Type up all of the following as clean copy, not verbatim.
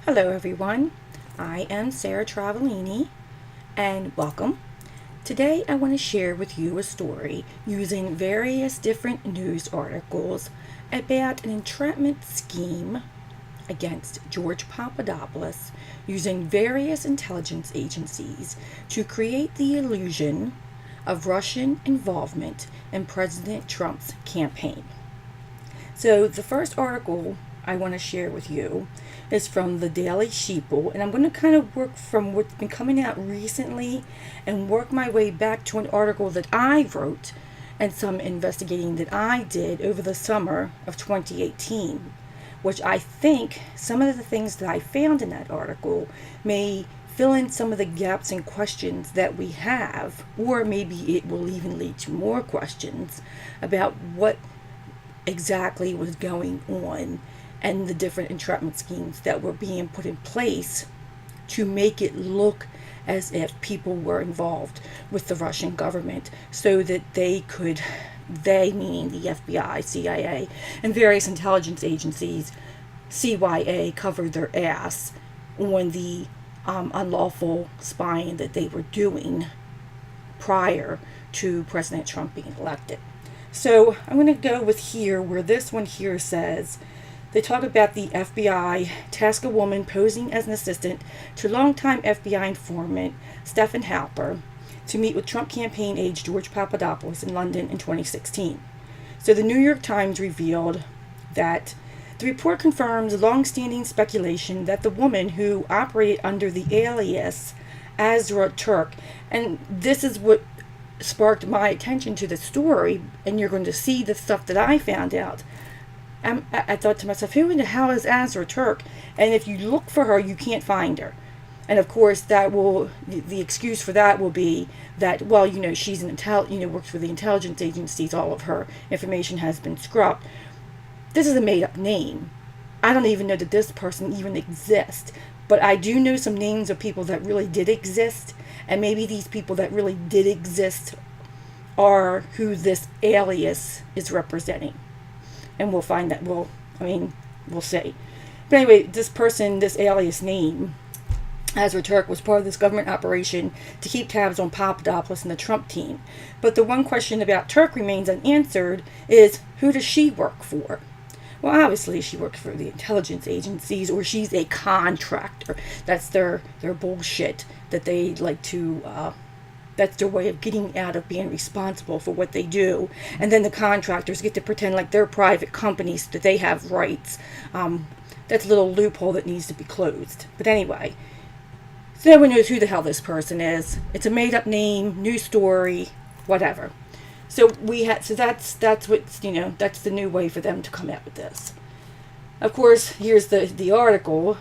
Hello everyone, I am Sarah Travagline and welcome. Today I want to share with you a story using various different news articles about an entrapment scheme against George Papadopoulos using various intelligence agencies to create the illusion of Russian involvement in President Trump's campaign. So the first article I want to share with you is from the Daily Sheeple, and I'm going to kind of work from what's been coming out recently and work my way back to an article that I wrote and some investigating that I did over the summer of 2018, which I think some of the things that I found in that article may fill in some of the gaps and questions that we have, or maybe it will even lead to more questions about what exactly was going on and the different entrapment schemes that were being put in place to make it look as if people were involved with the Russian government so that they meaning the FBI, CIA, and various intelligence agencies, CYA, covered their ass on the unlawful spying that they were doing prior to President Trump being elected. So I'm going to go with here where this one here says, they talk about the FBI task a woman posing as an assistant to longtime FBI informant Stephen Halper to meet with Trump campaign aide George Papadopoulos in London in 2016. So the New York Times revealed that the report confirms long-standing speculation that the woman who operated under the alias Azra Turk, and this is what sparked my attention to the story, and you're going to see the stuff that I found out. I thought to myself, who in the hell is Azra Turk? And if you look for her, you can't find her. And of course, the excuse for that will be that, well, she's works for the intelligence agencies. All of her information has been scrubbed. This is a made-up name. I don't even know that this person even exists. But I do know some names of people that really did exist. And maybe these people that really did exist are who this alias is representing. And we'll find that, we'll see. But anyway, this alias name, Azra Turk, was part of this government operation to keep tabs on Papadopoulos and the Trump team. But the one question about Turk remains unanswered is, who does she work for? Well, obviously she works for the intelligence agencies, or she's a contractor. That's their bullshit that they like to... That's their way of getting out of being responsible for what they do. And then the contractors get to pretend like they're private companies, that they have rights. That's a little loophole that needs to be closed. But anyway, so no one knows who the hell this person is. It's a made-up name, new story, whatever. So that's what's, that's the new way for them to come out with this. Of course, here's the article.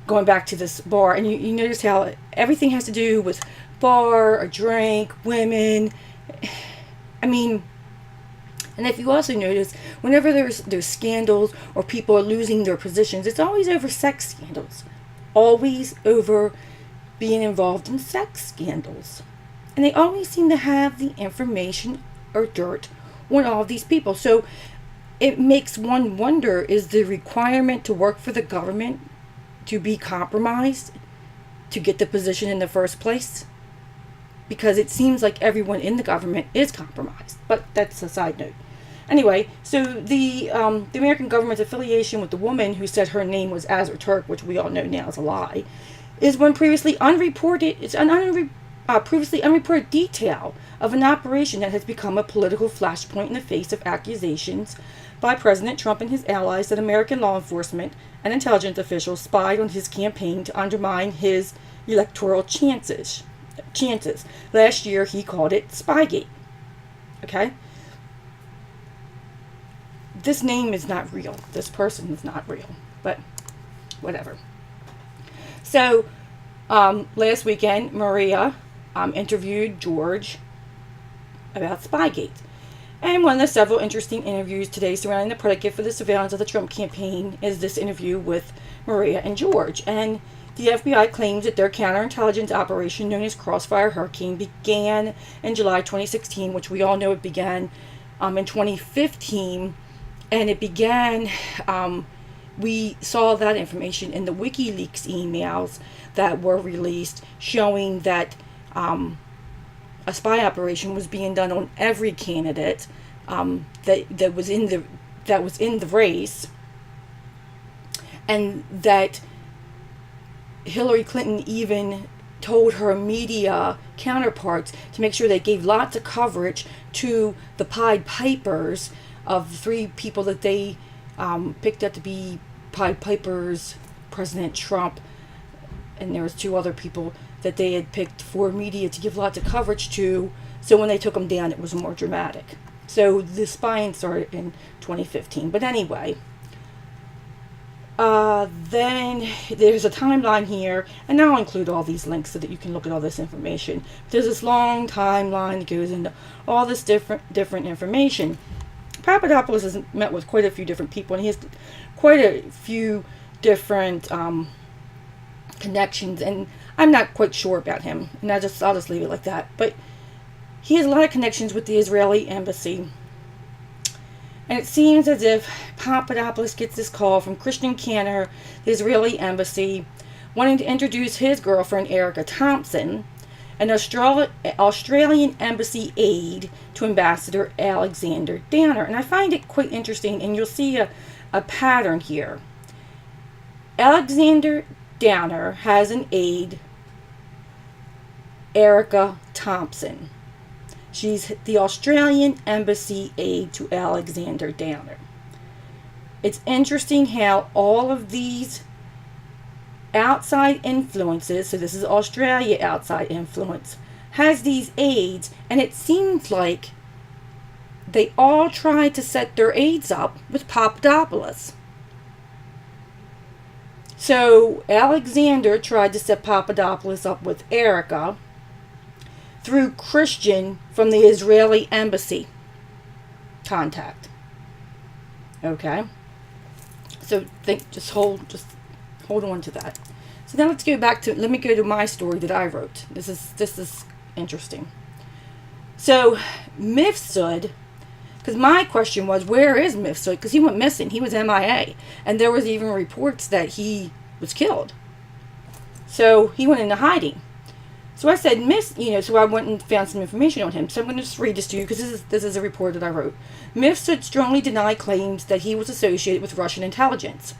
Going back to this bar, and you notice how everything has to do with bar, a drink, women. And if you also notice, whenever there's scandals or people are losing their positions, it's always over sex scandals. Always over being involved in sex scandals. And they always seem to have the information or dirt on all of these people. So it makes one wonder, is the requirement to work for the government to be compromised to get the position in the first place? Because it seems like everyone in the government is compromised. But that's a side note. Anyway, so the American government's affiliation with the woman who said her name was Azra Turk, which we all know now is a lie, is one previously unreported. It's an previously unreported detail of an operation that has become a political flashpoint in the face of accusations by President Trump and his allies that American law enforcement and intelligence officials spied on his campaign to undermine his electoral chances. Last year, he called it Spygate. Okay? This name is not real. This person is not real. But whatever. So, last weekend, Maria interviewed George about Spygate. And one of the several interesting interviews today surrounding the predicate for the surveillance of the Trump campaign is this interview with Maria and George. And the FBI claims that their counterintelligence operation, known as Crossfire Hurricane, began in July 2016, which we all know it began in 2015. And it began we saw that information in the WikiLeaks emails that were released, showing that a spy operation was being done on every candidate that was in the race, and that Hillary Clinton even told her media counterparts to make sure they gave lots of coverage to the Pied Pipers of the 3 people that they picked up to be Pied Pipers, President Trump, and there was 2 other people that they had picked for media to give lots of coverage to, so when they took them down it was more dramatic. So the spying started in 2015. But anyway, then there's a timeline here, and I'll include all these links so that you can look at all this information. There's this long timeline that goes into all this different information. Papadopoulos has met with quite a few different people, and he has quite a few different connections, and I'm not quite sure about him, and I'll just leave it like that. But he has a lot of connections with the Israeli embassy, and it seems as if Papadopoulos gets this call from Christian Cantor, the Israeli embassy, wanting to introduce his girlfriend Erica Thompson, an Australian embassy aide, to Ambassador Alexander Downer. And I find it quite interesting, and you'll see a pattern here. Alexander Downer has an aide, Erica Thompson. She's the Australian embassy aide to Alexander Downer. It's interesting how all of these outside influences, so this is Australia outside influence, has these aides, and it seems like they all tried to set their aides up with Papadopoulos. So Alexander tried to set Papadopoulos up with Erica through Christian from the Israeli embassy contact. Okay? So just hold on to that. So now let me go to my story that I wrote. This is interesting. So Mifsud, because my question was, where is Mifsud? Because he went missing. He was MIA. And there was even reports that he was killed. So he went into hiding. So I said, so I went and found some information on him. So I'm going to just read this to you, because this is a report that I wrote. Mifsud strongly denied claims that he was associated with Russian intelligence.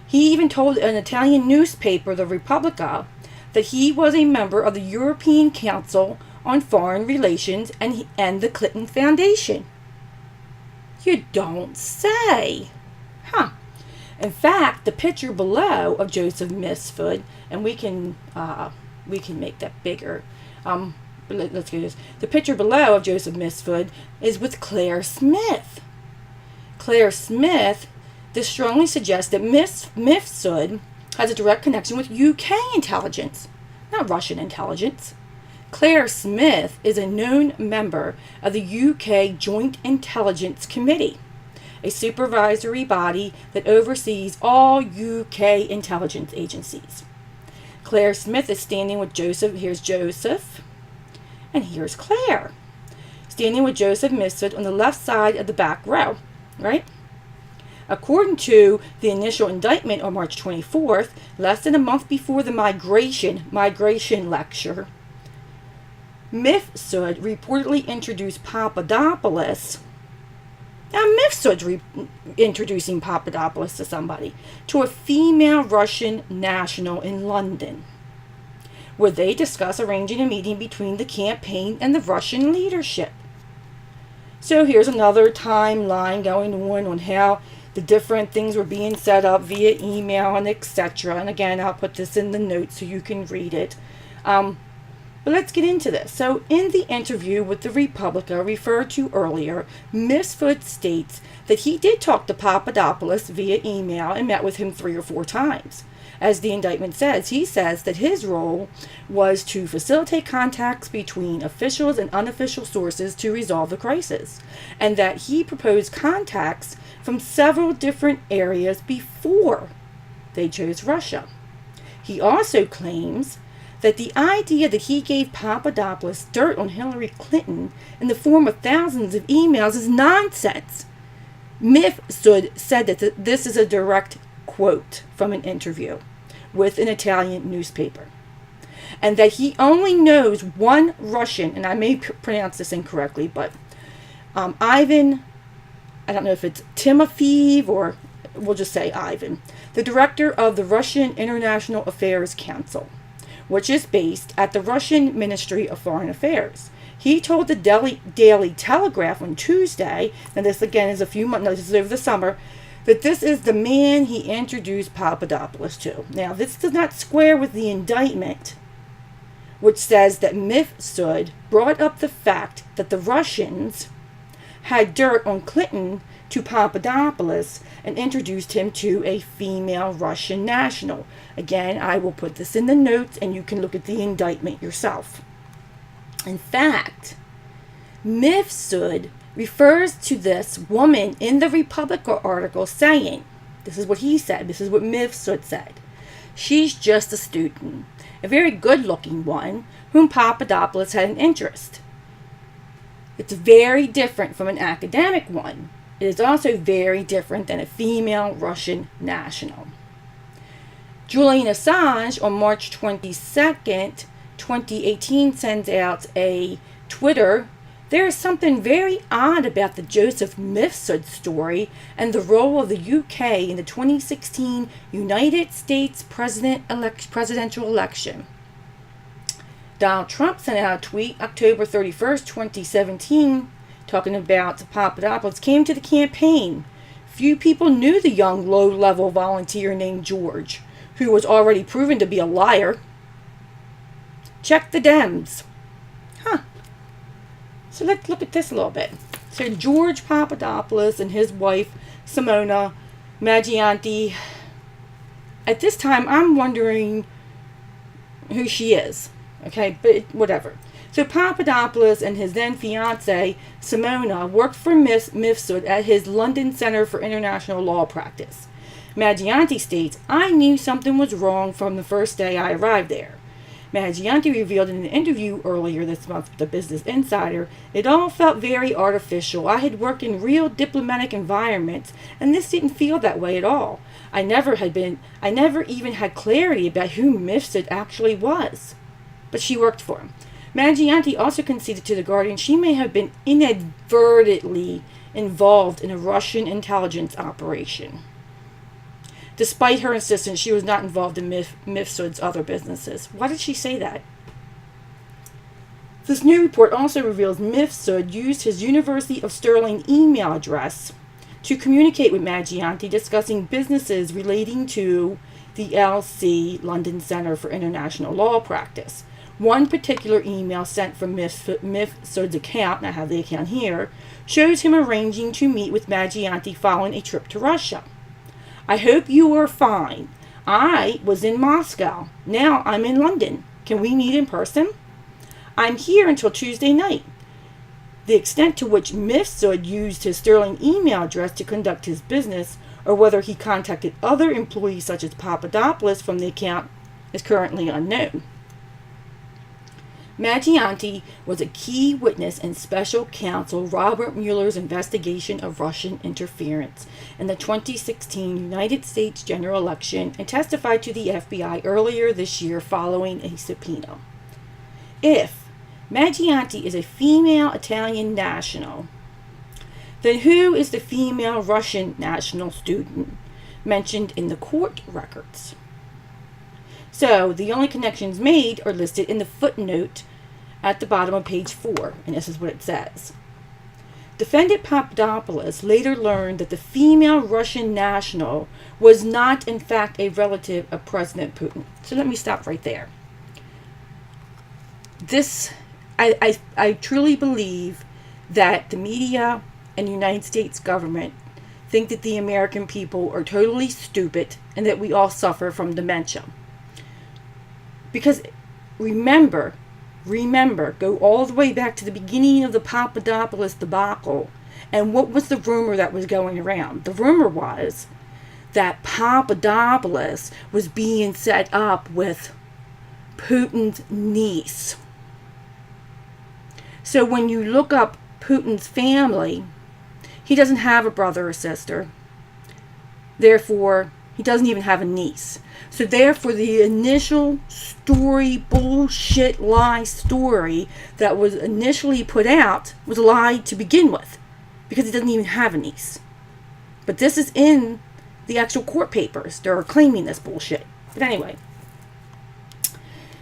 He even told an Italian newspaper, the Repubblica, that he was a member of the European Council on Foreign Relations and the Clinton Foundation. You don't say. Huh. In fact, the picture below of Joseph Mifsud, and we can make that bigger. Let's go to this. The picture below of Joseph Mifsud is with Claire Smith. Claire Smith, this strongly suggests that Mifsud has a direct connection with UK intelligence, not Russian intelligence. Claire Smith is a known member of the UK Joint Intelligence Committee, a supervisory body that oversees all UK intelligence agencies. Claire Smith is standing with Joseph. Here's Joseph, and here's Claire, standing with Joseph Mifsud on the left side of the back row, right? According to the initial indictment on March 24th, less than a month before the migration lecture, Mifsud reportedly introduced Papadopoulos. Now, Mifsud's introducing Papadopoulos to somebody, to a female Russian national in London, where they discuss arranging a meeting between the campaign and the Russian leadership. So here's another timeline going on how the different things were being set up via email and etc. And again, I'll put this in the notes so you can read it. But let's get into this. So in the interview with the Republica referred to earlier, Mifsud states that he did talk to Papadopoulos via email and met with him 3 or 4 times. As the indictment says, he says that his role was to facilitate contacts between officials and unofficial sources to resolve the crisis, and that he proposed contacts from several different areas before they chose Russia. He also claims that the idea that he gave Papadopoulos dirt on Hillary Clinton in the form of thousands of emails is nonsense. Mifsud said that this is a direct quote from an interview with an Italian newspaper, and that he only knows one Russian, and I may pronounce this incorrectly, but Ivan, I don't know if it's Timofeev or we'll just say Ivan, the director of the Russian International Affairs Council, which is based at the Russian Ministry of Foreign Affairs. He told the Daily Telegraph on Tuesday, and this again is a few months, no, this is over the summer, that this is the man he introduced Papadopoulos to. Now, this does not square with the indictment, which says that Mifsud brought up the fact that the Russians had dirt on Clinton to Papadopoulos and introduced him to a female Russian national. Again, I will put this in the notes and you can look at the indictment yourself. In fact, Mifsud refers to this woman in the Republica article saying, this is what he said, this is what Mifsud said, she's just a student, a very good-looking one, whom Papadopoulos had an interest. It's very different from an academic one. It is also very different than a female Russian national. Julian Assange, on March 22nd, 2018, sends out a Twitter. There is something very odd about the Joseph Mifsud story and the role of the UK in the 2016 United States presidential election. Donald Trump sent out a tweet October 31st, 2017, talking about Papadopoulos came to the campaign. Few people knew the young, low-level volunteer named George, who was already proven to be a liar. Check the Dems. So let's look at this a little bit. So George Papadopoulos and his wife, Simona Maggianti. At this time, I'm wondering who she is. Okay, but whatever. So Papadopoulos and his then fiancée, Simona, worked for Mifsud at his London Centre for International Law Practice. Maggianti states, I knew something was wrong from the first day I arrived there. Maggianti revealed in an interview earlier this month with the Business Insider, it all felt very artificial. I had worked in real diplomatic environments, and this didn't feel that way at all. I never even had clarity about who Mifsud actually was. But she worked for him. Maggianti also conceded to The Guardian she may have been inadvertently involved in a Russian intelligence operation. Despite her insistence, she was not involved in Mifsud's other businesses. Why did she say that? This new report also reveals Mifsud used his University of Stirling email address to communicate with Maggianti discussing businesses relating to the LC, London Centre for International Law Practice. One particular email sent from Mifsud's account, and I have the account here, shows him arranging to meet with Maggianti following a trip to Russia. I hope you are fine. I was in Moscow. Now I'm in London. Can we meet in person? I'm here until Tuesday night. The extent to which Mifsud used his Sterling email address to conduct his business, or whether he contacted other employees such as Papadopoulos from the account, is currently unknown. Maggianti was a key witness in special counsel Robert Mueller's investigation of Russian interference in the 2016 United States general election and testified to the FBI earlier this year following a subpoena. If Maggianti is a female Italian national, then who is the female Russian national student mentioned in the court records? So, the only connections made are listed in the footnote at the bottom of page 4, and this is what it says. Defendant Papadopoulos later learned that the female Russian national was not, in fact, a relative of President Putin. So let me stop right there. I truly believe that the media and the United States government think that the American people are totally stupid and that we all suffer from dementia. Because remember, go all the way back to the beginning of the Papadopoulos debacle. And what was the rumor that was going around? The rumor was that Papadopoulos was being set up with Putin's niece. So when you look up Putin's family, he doesn't have a brother or sister. Therefore, He doesn't even have a niece. So therefore, the initial story, bullshit lie story that was initially put out was a lie to begin with, because he doesn't even have a niece. But this is in the actual court papers. They're claiming this bullshit. But anyway.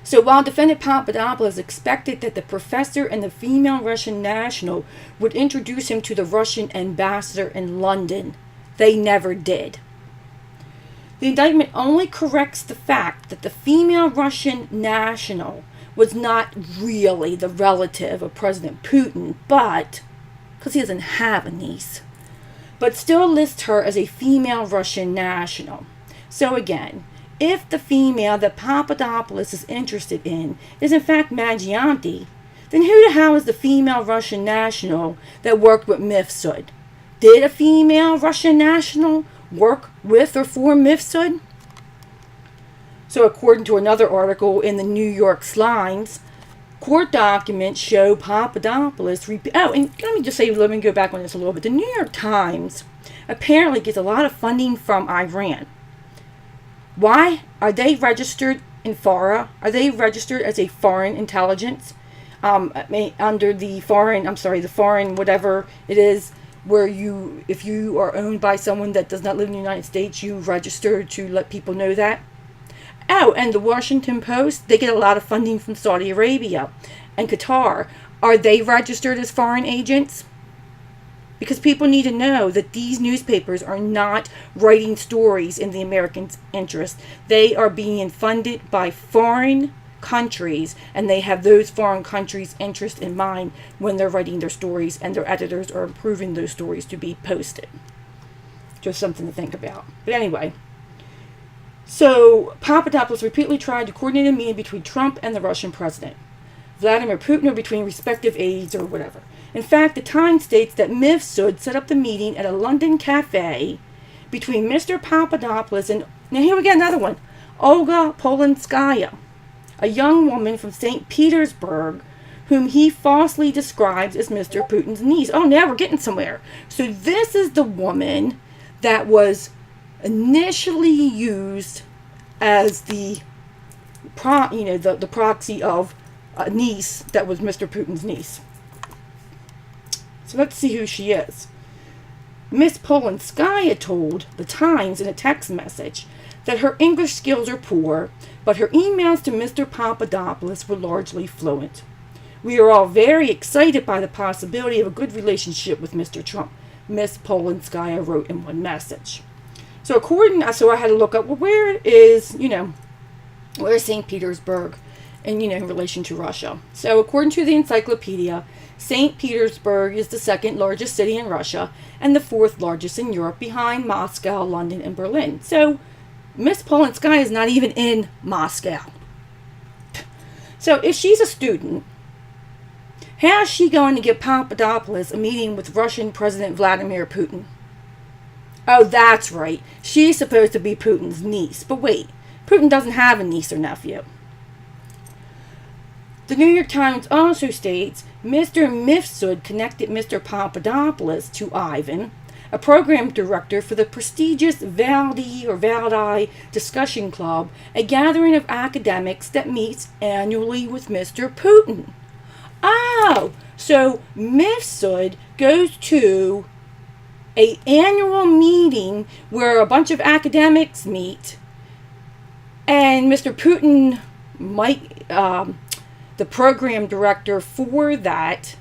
So while defendant Papadopoulos expected that the professor and the female Russian national would introduce him to the Russian ambassador in London, they never did. The indictment only corrects the fact that the female Russian national was not really the relative of President Putin, but, because he doesn't have a niece, but still lists her as a female Russian national. So again, if the female that Papadopoulos is interested in is in fact Maggianti, then who the hell is the female Russian national that worked with Mifsud? Did a female Russian national work with or for Mifsud? So according to another article in the New York Slimes, court documents show Papadopoulos... and let me go back on this a little bit. The New York Times apparently gets a lot of funding from Iran. Why? Are they registered in FARA? Are they registered as a foreign intelligence? Under the foreign whatever it is, where if you are owned by someone that does not live in the United States, you register to let people know that. Oh, and the Washington Post, they get a lot of funding from Saudi Arabia and Qatar. Are they registered as foreign agents? Because people need to know that these newspapers are not writing stories in the American interest. They are being funded by foreign countries, and they have those foreign countries' interest in mind when they're writing their stories, and their editors are approving those stories to be posted. Just something to think about. But anyway, so Papadopoulos repeatedly tried to coordinate a meeting between Trump and the Russian president, Vladimir Putin, or between respective aides or whatever. In fact, the Times states that Mifsud set up the meeting at a London cafe between Mr. Papadopoulos and, now here we get another one, Olga Polanskaya, a young woman from St. Petersburg whom he falsely describes as Mr. Putin's niece. Oh, now we're getting somewhere. So this is the woman that was initially used as the proxy of a niece that was Mr. Putin's niece. So let's see who she is. Miss Polanskaya told the Times in a text message that her English skills are poor, but her emails to Mr. Papadopoulos were largely fluent. We are all very excited by the possibility of a good relationship with Mr. Trump, Miss Polanskaya wrote in one message. So I had to look up, well, where is St. Petersburg in relation to Russia? So according to the encyclopedia, St. Petersburg is the second largest city in Russia and the fourth largest in Europe, behind Moscow, London, and Berlin. So Miss Polanskaya is not even in Moscow. So if she's a student, how is she going to get Papadopoulos a meeting with Russian President Vladimir Putin? Oh, that's right. She's supposed to be Putin's niece. But wait, Putin doesn't have a niece or nephew. The New York Times also states Mr. Mifsud connected Mr. Papadopoulos to Ivan, a program director for the prestigious Valdi Discussion Club, a gathering of academics that meets annually with Mr. Putin. Oh, so Mifsud goes to an annual meeting where a bunch of academics meet, and Mr. Putin might... the program director for that,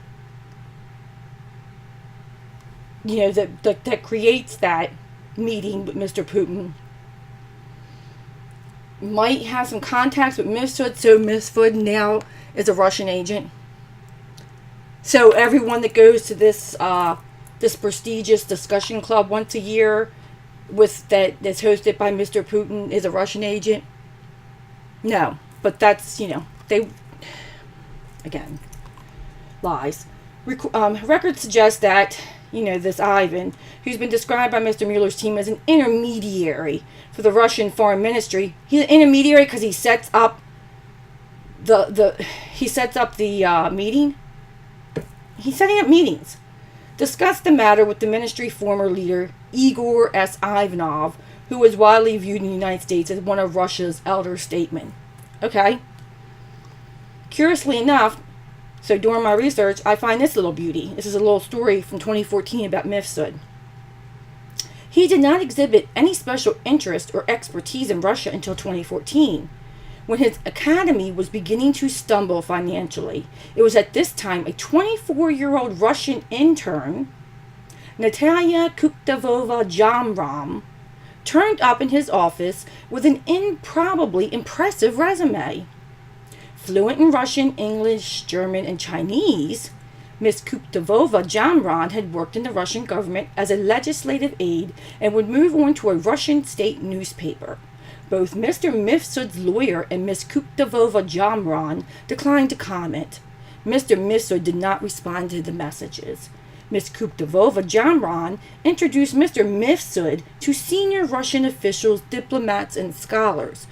that creates that meeting with Mr. Putin, might have some contacts with Mifsud, so Mifsud now is a Russian agent. So everyone that goes to this prestigious discussion club once a year that's hosted by Mr. Putin is a Russian agent? No, but that's, again, lies. Records suggest that, this Ivan, who's been described by Mr. Mueller's team as an intermediary for the Russian Foreign Ministry. He's an intermediary because he sets up the meeting. He's setting up meetings. Discussed the matter with the ministry former leader, Igor S. Ivanov, who was widely viewed in the United States as one of Russia's elder statesmen. Okay? Curiously enough, so during my research, I find this little beauty. This is a little story from 2014 about Mifsud. He did not exhibit any special interest or expertise in Russia until 2014, when his academy was beginning to stumble financially. It was at this time a 24-year-old Russian intern, Natalia Kukdavova-Jamram, turned up in his office with an improbably impressive resume. Fluent in Russian, English, German, and Chinese, Miss Kukdavova-Jamram had worked in the Russian government as a legislative aide and would move on to a Russian state newspaper. Both Mr. Mifsud's lawyer and Miss Kukdavova-Jamram declined to comment. Mr. Mifsud did not respond to the messages. Miss Kukdavova-Jamram introduced Mr. Mifsud to senior Russian officials, diplomats, and scholars.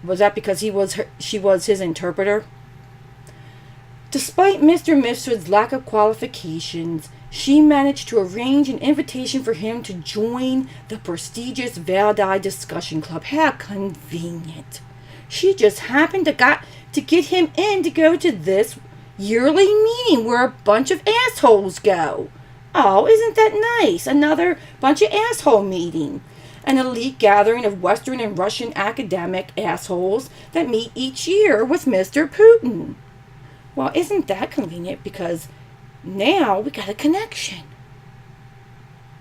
Was that because she was his interpreter? Despite Mr. Mifsud's lack of qualifications, she managed to arrange an invitation for him to join the prestigious Verdi discussion club. How convenient. She just happened to get him in to go to this yearly meeting where a bunch of assholes go. Oh, isn't that nice? Another bunch of asshole meeting. An elite gathering of Western and Russian academic assholes that meet each year with Mr. Putin. Well, isn't that convenient? Because now we got a connection.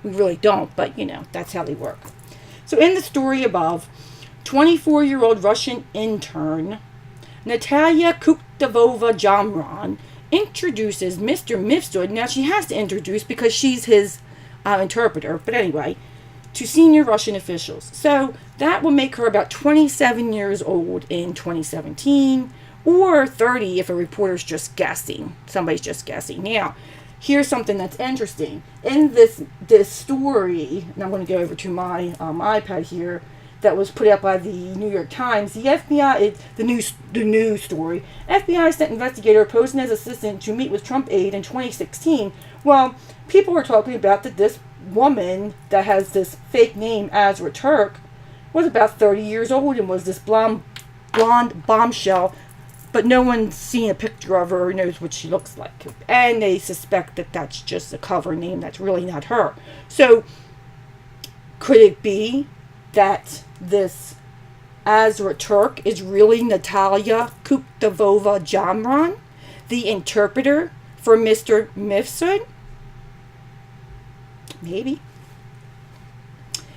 We really don't, but that's how they work. So in the story above, 24-year-old Russian intern Natalia Kukdavova-Jamram introduces Mr. Mifsud. Now she has to introduce because she's his interpreter, but anyway, to senior Russian officials. So that will make her about 27 years old in 2017, or 30 if a reporter's just guessing. Somebody's just guessing. Now, here's something that's interesting. In this story, and I'm going to go over to my iPad here, that was put out by the New York Times. The FBI, the news story. FBI sent investigator posing as assistant to meet with Trump aide in 2016. Well, people were talking about that this woman that has this fake name, Azra Turk, was about 30 years old and was this blonde bombshell, but no one's seen a picture of her or knows what she looks like. And they suspect that that's just a cover name. That's really not her. So, could it be that this Azra Turk is really Natalia Kukdavova-Jamram, the interpreter for Mr. Mifsud? Maybe.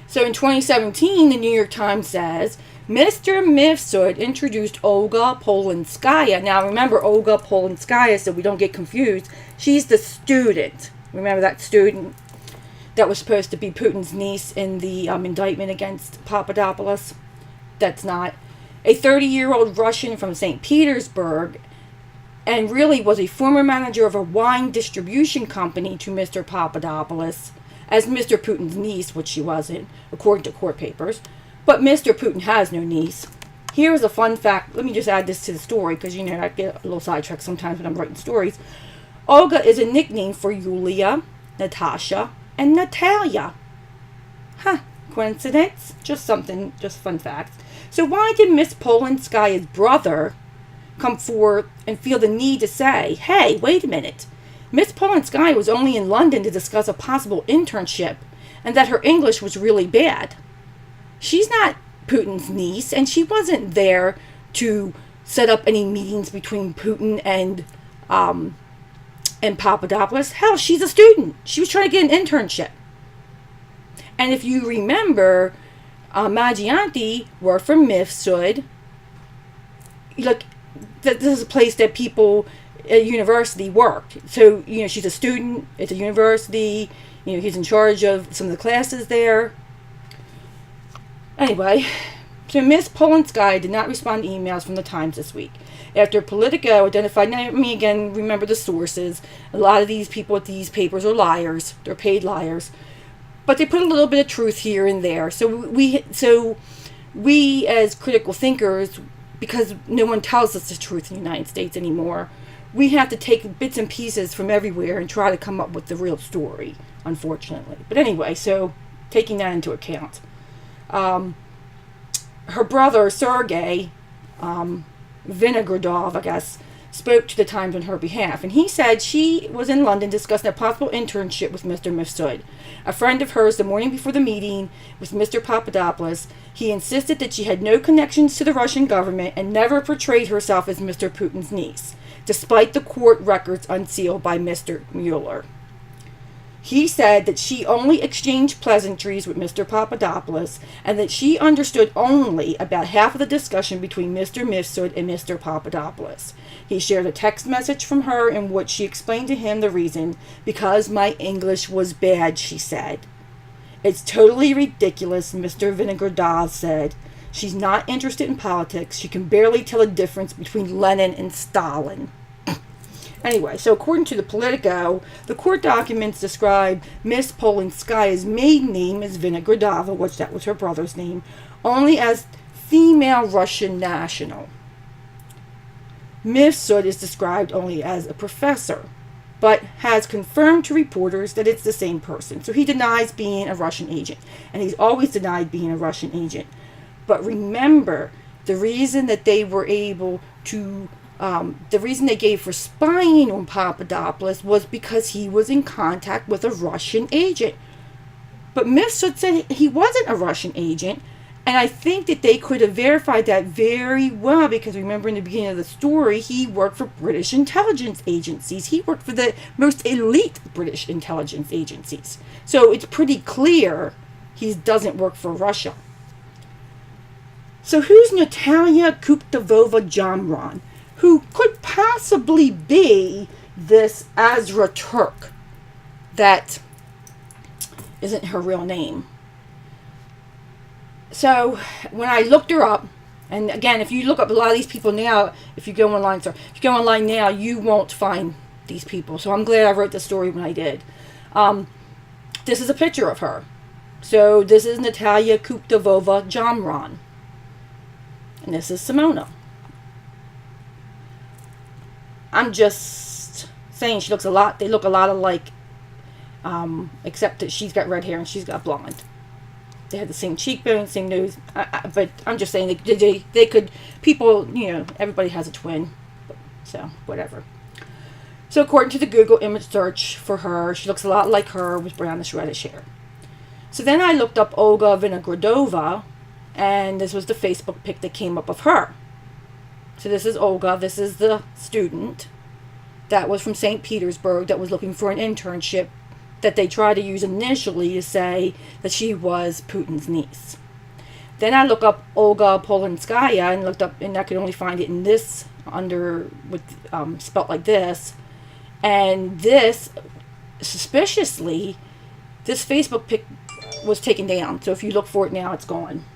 So in 2017, the New York Times says, Mr. Mifsud introduced Olga Polinskaya. Now remember, Olga Polinskaya, so we don't get confused, she's the student. Remember that student that was supposed to be Putin's niece in the indictment against Papadopoulos? That's not. A 30-year-old Russian from St. Petersburg, and really was a former manager of a wine distribution company to Mr. Papadopoulos as Mr. Putin's niece, which she wasn't, according to court papers. But Mr. Putin has no niece. Here's a fun fact. Let me just add this to the story, because I get a little sidetracked sometimes when I'm writing stories. Olga is a nickname for Yulia, Natasha, and Natalia. Huh, coincidence? Just fun facts. So why did Miss Polinskaya's brother come forward and feel the need to say, hey, wait a minute, Miss Polinskaya was only in London to discuss a possible internship, and that her English was really bad. She's not Putin's niece, and she wasn't there to set up any meetings between Putin and Papadopoulos. Hell, she's a student. She was trying to get an internship. And if you remember, Magianti worked for Mifsud. Look, this is a place that people at university worked. So, she's a student. It's a university. He's in charge of some of the classes there. Anyway, so Miss Polinskaya did not respond to emails from the Times this week. After Politico identified, now again, remember the sources. A lot of these people at these papers are liars. They're paid liars. But they put a little bit of truth here and there. So we as critical thinkers, because no one tells us the truth in the United States anymore, we have to take bits and pieces from everywhere and try to come up with the real story, unfortunately. But anyway, so taking that into account. her brother, Sergei Vinogradov, I guess, spoke to the Times on her behalf. And he said she was in London discussing a possible internship with Mr. Mifsud, a friend of hers. The morning before the meeting with Mr. Papadopoulos, he insisted that she had no connections to the Russian government and never portrayed herself as Mr. Putin's niece, despite the court records unsealed by Mr. Mueller. He said that she only exchanged pleasantries with Mr. Papadopoulos and that she understood only about half of the discussion between Mr. Mifsud and Mr. Papadopoulos. He shared a text message from her in which she explained to him the reason, because my English was bad, she said. It's totally ridiculous, Mr. Vinogradov said. She's not interested in politics. She can barely tell the difference between Lenin and Stalin. Anyway, so according to the Politico, the court documents describe Miss Polinskaya's maiden name as Vinogradova, which that was her brother's name, only as female Russian national. Mifsud is described only as a professor, but has confirmed to reporters that it's the same person. So he denies being a Russian agent, and he's always denied being a Russian agent. But remember, the reason that they were able to the reason they gave for spying on Papadopoulos was because he was in contact with a Russian agent. But Mifsud said he wasn't a Russian agent, and I think that they could have verified that very well, because remember in the beginning of the story, he worked for British intelligence agencies. He worked for the most elite British intelligence agencies. So it's pretty clear he doesn't work for Russia. So who's Natalia Kuptavova-Jamron? Who could possibly be this Azra Turk that isn't her real name. So when I looked her up, and again, if you look up a lot of these people now, if you go online now, you won't find these people. So I'm glad I wrote the story when I did. This is a picture of her. So this is Natalia Kuptavova-Jamron. And this is Simona. I'm just saying they look a lot alike, except that she's got red hair and she's got blonde. They have the same cheekbones, same nose, but I'm just saying they could, people, everybody has a twin, so whatever. So according to the Google image search for her, she looks a lot like her with brownish reddish hair. So then I looked up Olga Vinogradova, and this was the Facebook pic that came up of her. So this is Olga. This is the student that was from St. Petersburg that was looking for an internship that they tried to use initially to say that she was Putin's niece. Then I looked up Olga Polinskaya and looked up, and I could only find it in this spelt like this. And this, suspiciously, this Facebook pic was taken down. So if you look for it now, it's gone.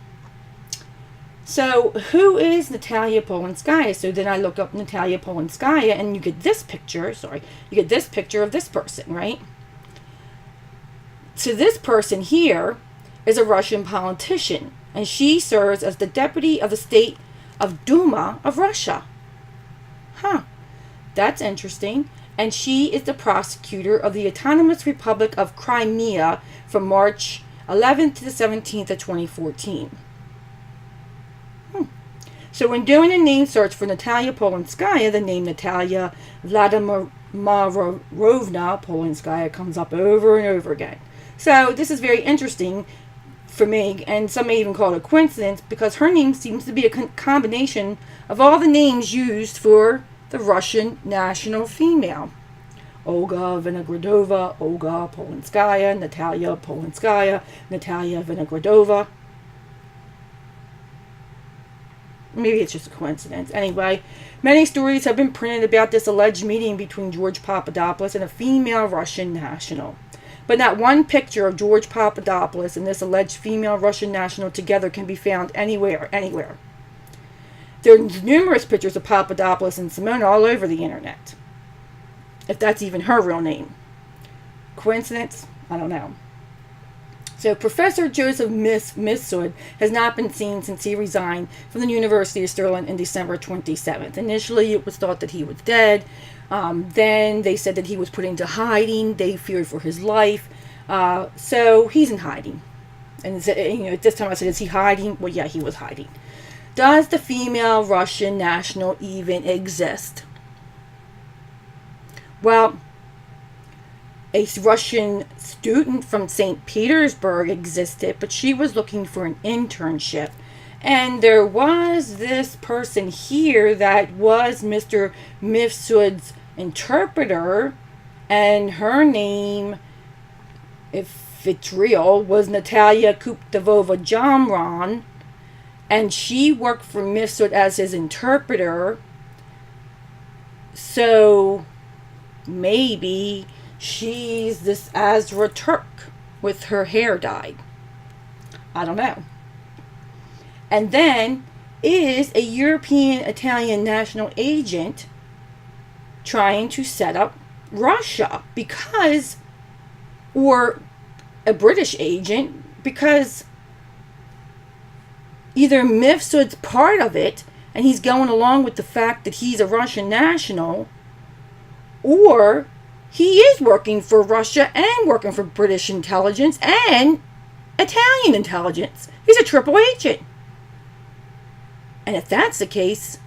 So, who is Natalia Polinskaya? So then I looked up Natalia Polinskaya, and you get this picture, you get this picture of this person, right? So this person here is a Russian politician, and she serves as the deputy of the state of Duma of Russia. Huh, that's interesting. And she is the prosecutor of the Autonomous Republic of Crimea from March 11th to the 17th of 2014. So when doing a name search for Natalia Polinskaya, the name Natalia Vladimirovna Polinskaya comes up over and over again. So this is very interesting for me, and some may even call it a coincidence, because her name seems to be a combination of all the names used for the Russian national female. Olga Vinogradova, Olga Polinskaya, Natalia Polinskaya, Natalia Vinogradova. Maybe it's just a coincidence. Anyway, many stories have been printed about this alleged meeting between George Papadopoulos and a female Russian national. But not one picture of George Papadopoulos and this alleged female Russian national together can be found anywhere. There's numerous pictures of Papadopoulos and Simona all over the internet. If that's even her real name. Coincidence? I don't know. So Professor Joseph Mifsud has not been seen since he resigned from the University of Stirling in December 27th. Initially, it was thought that he was dead. Then they said that he was put into hiding. They feared for his life. So he's in hiding. And at this time I said, is he hiding? Well, yeah, he was hiding. Does the female Russian national even exist? Well, a Russian student from St. Petersburg existed, but she was looking for an internship. And there was this person here that was Mr. Mifsud's interpreter, and her name, if it's real, was Natalia Kuptevova Jamran, and she worked for Mifsud as his interpreter. So maybe she's this Azra Turk with her hair dyed. I don't know. And then, is a European Italian national agent trying to set up Russia? Because, or a British agent, because either Mifsud's part of it and he's going along with the fact that he's a Russian national, or he is working for Russia and working for British intelligence and Italian intelligence. He's a triple agent. And if that's the case,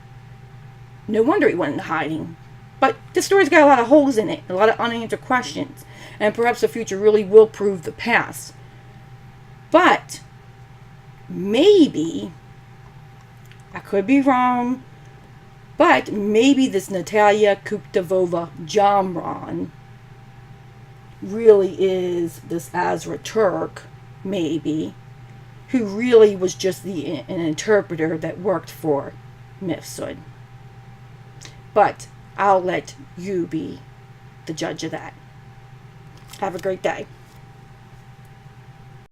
no wonder he went into hiding. But the story's got a lot of holes in it, a lot of unanswered questions. And perhaps the future really will prove the past. But maybe, I could be wrong, but maybe this Natalia Kuptevova Jamran really is this Azra Turk, maybe, who really was just an interpreter that worked for Mifsud. But I'll let you be the judge of that. Have a great day.